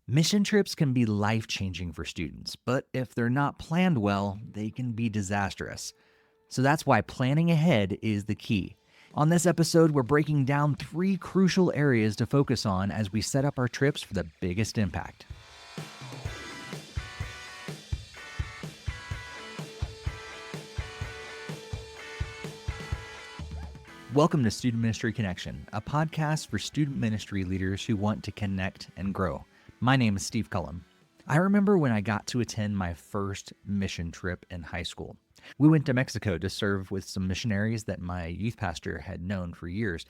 Mission trips can be life-changing for students, but if they're not planned well, they can be disastrous. So that's why planning ahead is the key. On this episode, we're breaking down three crucial areas to focus on as we set up our trips for the biggest impact. Welcome to Student Ministry Connection, a podcast for student ministry leaders who want to connect and grow. My name is Steve Cullum. I remember when I got to attend my first mission trip in high school. We went to Mexico to serve with some missionaries that my youth pastor had known for years.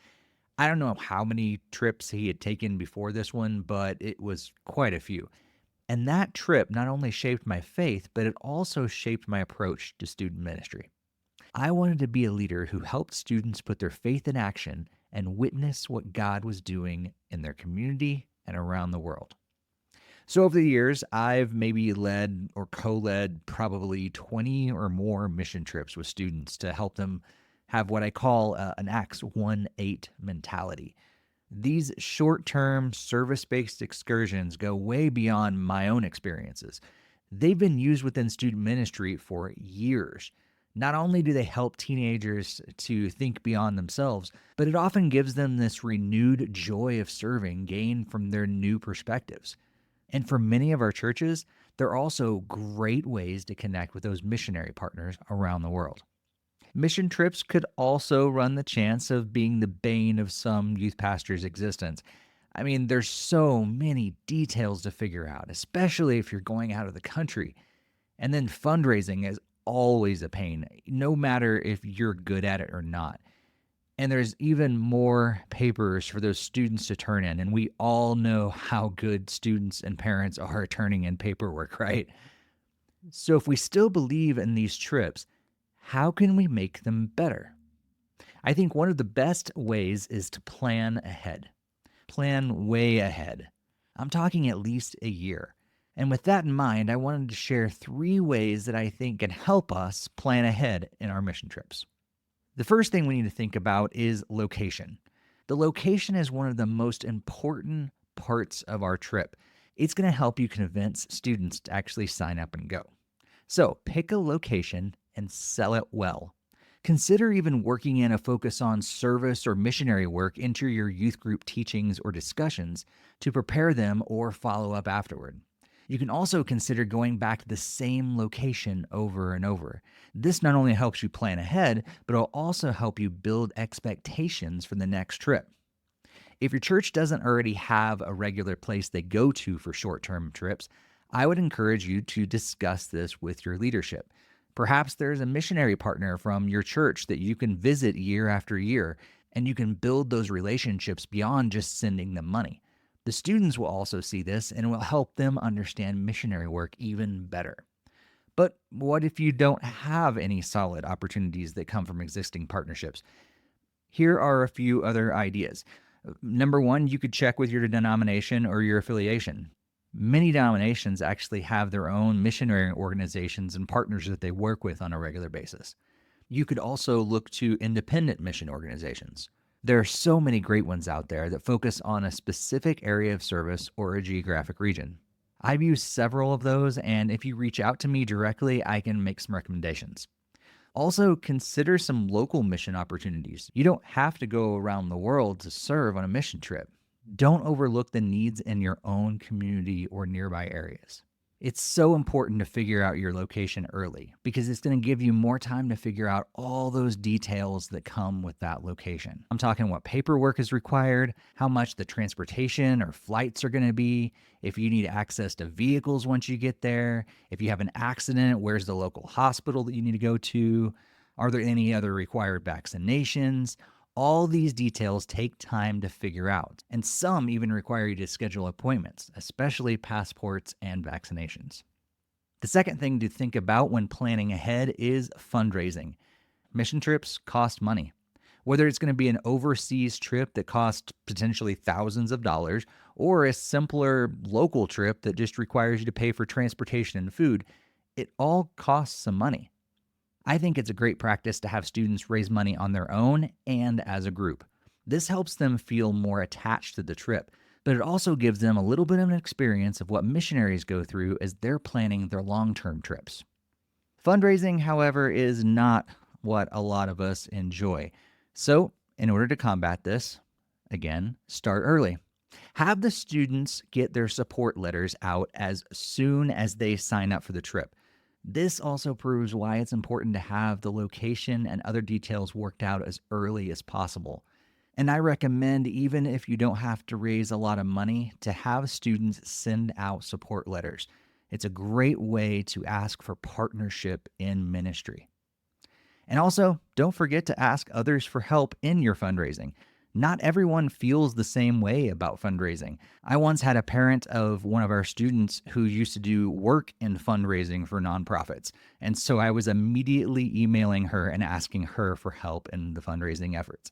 I don't know how many trips he had taken before this one, but it was quite a few. And that trip not only shaped my faith, but it also shaped my approach to student ministry. I wanted to be a leader who helped students put their faith in action and witness what God was doing in their community and around the world. So over the years, I've maybe led or co-led probably 20 or more mission trips with students to help them have what I call an Acts 1-8 mentality. These short-term service-based excursions go way beyond my own experiences. They've been used within student ministry for years. Not only do they help teenagers to think beyond themselves, but it often gives them this renewed joy of serving gained from their new perspectives. And for many of our churches, they're also great ways to connect with those missionary partners around the world. Mission trips could also run the chance of being the bane of some youth pastors' existence. I mean, there's so many details to figure out, especially if you're going out of the country. And then fundraising is always a pain, no matter if you're good at it or not. And there's even more papers for those students to turn in. And we all know how good students and parents are at turning in paperwork, right? So if we still believe in these trips, how can we make them better? I think one of the best ways is to plan ahead. Plan way ahead. I'm talking at least a year. And with that in mind, I wanted to share three ways that I think can help us plan ahead in our mission trips. The first thing we need to think about is location. The location is one of the most important parts of our trip. It's going to help you convince students to actually sign up and go. So pick a location and sell it well. Consider even working in a focus on service or missionary work into your youth group teachings or discussions to prepare them or follow up afterward. You can also consider going back to the same location over and over. This not only helps you plan ahead, but it'll also help you build expectations for the next trip. If your church doesn't already have a regular place they go to for short-term trips, I would encourage you to discuss this with your leadership. Perhaps there's a missionary partner from your church that you can visit year after year, and you can build those relationships beyond just sending them money. The students will also see this and it will help them understand missionary work even better. But what if you don't have any solid opportunities that come from existing partnerships? Here are a few other ideas. Number one, you could check with your denomination or your affiliation. Many denominations actually have their own missionary organizations and partners that they work with on a regular basis. You could also look to independent mission organizations. There are so many great ones out there that focus on a specific area of service or a geographic region. I've used several of those, and if you reach out to me directly, I can make some recommendations. Also, consider some local mission opportunities. You don't have to go around the world to serve on a mission trip. Don't overlook the needs in your own community or nearby areas. It's so important to figure out your location early because it's going to give you more time to figure out all those details that come with that location. I'm talking what paperwork is required, how much the transportation or flights are going to be, if you need access to vehicles once you get there, if you have an accident, where's the local hospital that you need to go to, are there any other required vaccinations? All these details take time to figure out, and some even require you to schedule appointments, especially passports and vaccinations. The second thing to think about when planning ahead is fundraising. Mission trips cost money. Whether it's going to be an overseas trip that costs potentially thousands of dollars, or a simpler local trip that just requires you to pay for transportation and food, it all costs some money. I think it's a great practice to have students raise money on their own and as a group. This helps them feel more attached to the trip, but it also gives them a little bit of an experience of what missionaries go through as they're planning their long-term trips. Fundraising, however, is not what a lot of us enjoy. So, in order to combat this, again, start early. Have the students get their support letters out as soon as they sign up for the trip. This also proves why it's important to have the location and other details worked out as early as possible. And I recommend, even if you don't have to raise a lot of money, to have students send out support letters. It's a great way to ask for partnership in ministry. And also, don't forget to ask others for help in your fundraising. Not everyone feels the same way about fundraising. I once had a parent of one of our students who used to do work in fundraising for nonprofits. And so I was immediately emailing her and asking her for help in the fundraising efforts.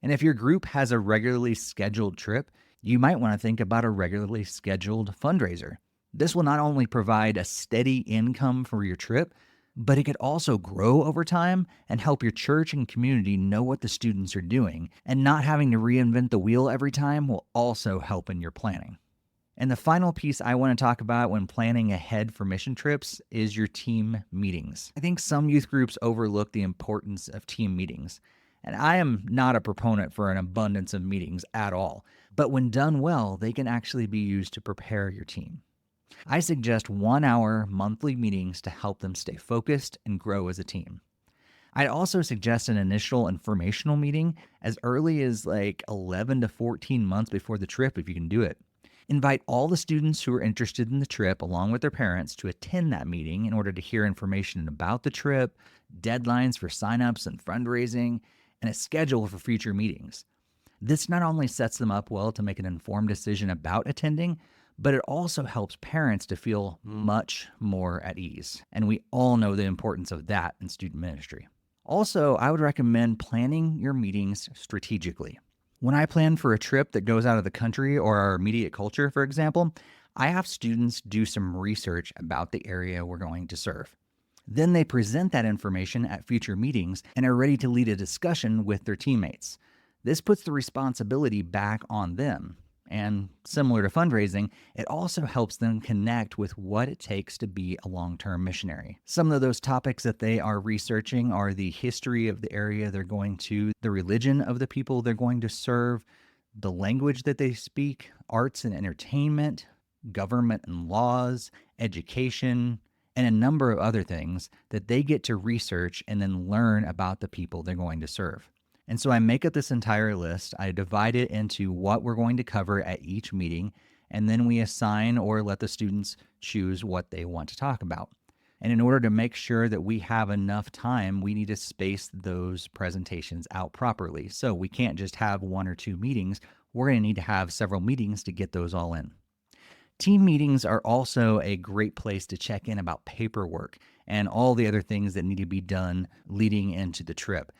And if your group has a regularly scheduled trip, you might want to think about a regularly scheduled fundraiser. This will not only provide a steady income for your trip, but it could also grow over time and help your church and community know what the students are doing, and not having to reinvent the wheel every time will also help in your planning. And the final piece I want to talk about when planning ahead for mission trips is your team meetings. I think some youth groups overlook the importance of team meetings. And I am not a proponent for an abundance of meetings at all, but when done well, they can actually be used to prepare your team. I suggest 1-hour monthly meetings to help them stay focused and grow as a team. I'd also suggest an initial informational meeting as early as like 11 to 14 months before the trip if you can do it. Invite all the students who are interested in the trip along with their parents to attend that meeting in order to hear information about the trip, deadlines for signups and fundraising, and a schedule for future meetings. This not only sets them up well to make an informed decision about attending, but it also helps parents to feel much more at ease. And we all know the importance of that in student ministry. Also, I would recommend planning your meetings strategically. When I plan for a trip that goes out of the country or our immediate culture, for example, I have students do some research about the area we're going to serve. Then they present that information at future meetings and are ready to lead a discussion with their teammates. This puts the responsibility back on them. And similar to fundraising, it also helps them connect with what it takes to be a long-term missionary. Some of those topics that they are researching are the history of the area they're going to, the religion of the people they're going to serve, the language that they speak, arts and entertainment, government and laws, education, and a number of other things that they get to research and then learn about the people they're going to serve. And so I make up this entire list. I divide it into what we're going to cover at each meeting, and then we assign or let the students choose what they want to talk about. And in order to make sure that we have enough time, we need to space those presentations out properly. So we can't just have 1 or 2 meetings. We're going to need to have several meetings to get those all in. Team meetings are also a great place to check in about paperwork and all the other things that need to be done leading into the trip.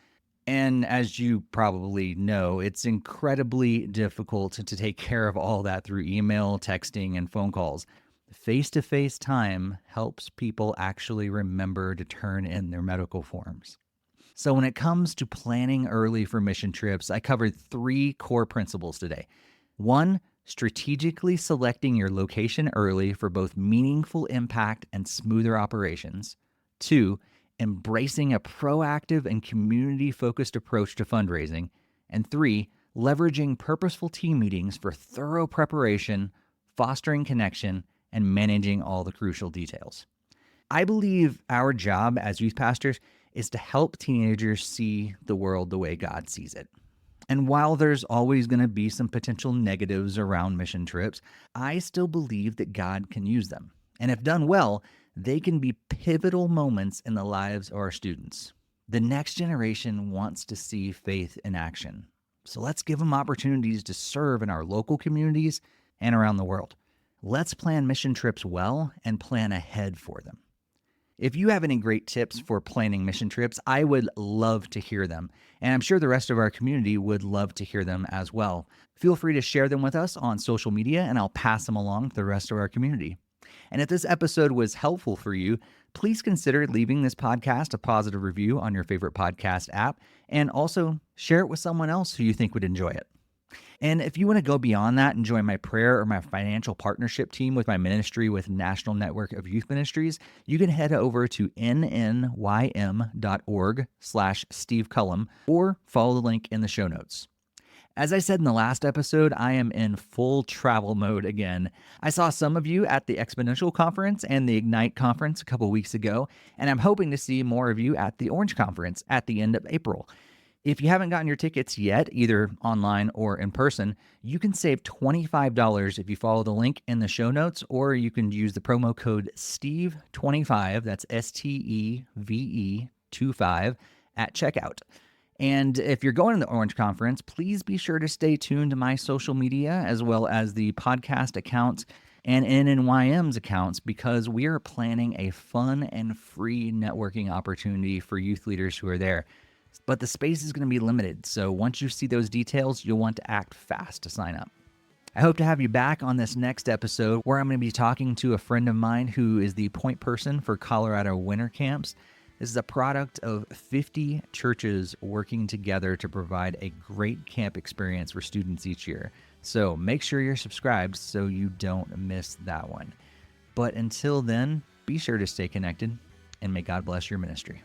And as you probably know, it's incredibly difficult to take care of all that through email, texting, and phone calls. Face-to-face time helps people actually remember to turn in their medical forms. So when it comes to planning early for mission trips, I covered 3 core principles today. 1, strategically selecting your location early for both meaningful impact and smoother operations. 2, embracing a proactive and community-focused approach to fundraising. And 3, leveraging purposeful team meetings for thorough preparation, fostering connection, and managing all the crucial details. I believe our job as youth pastors is to help teenagers see the world the way God sees it. And while there's always going to be some potential negatives around mission trips, I still believe that God can use them. And if done well, they can be pivotal moments in the lives of our students. The next generation wants to see faith in action. So let's give them opportunities to serve in our local communities and around the world. Let's plan mission trips well and plan ahead for them. If you have any great tips for planning mission trips, I would love to hear them. And I'm sure the rest of our community would love to hear them as well. Feel free to share them with us on social media, and I'll pass them along to the rest of our community. And if this episode was helpful for you, please consider leaving this podcast a positive review on your favorite podcast app, and also share it with someone else who you think would enjoy it. And if you want to go beyond that and join my prayer or my financial partnership team with my ministry with National Network of Youth Ministries, you can head over to nnym.org/Steve Cullum or follow the link in the show notes. As I said in the last episode, I am in full travel mode again. I saw some of you at the Exponential Conference and the Ignite Conference a couple weeks ago, and I'm hoping to see more of you at the Orange Conference at the end of April. If you haven't gotten your tickets yet, either online or in person, you can save $25 if you follow the link in the show notes, or you can use the promo code STEVE25, that's STEVE 25, at checkout. And if you're going to the Orange Conference, please be sure to stay tuned to my social media as well as the podcast accounts and NNYM's accounts, because we are planning a fun and free networking opportunity for youth leaders who are there. But the space is going to be limited, so once you see those details, you'll want to act fast to sign up. I hope to have you back on this next episode where I'm going to be talking to a friend of mine who is the point person for Colorado winter camps. This is a product of 50 churches working together to provide a great camp experience for students each year. So make sure you're subscribed so you don't miss that one. But until then, be sure to stay connected, and may God bless your ministry.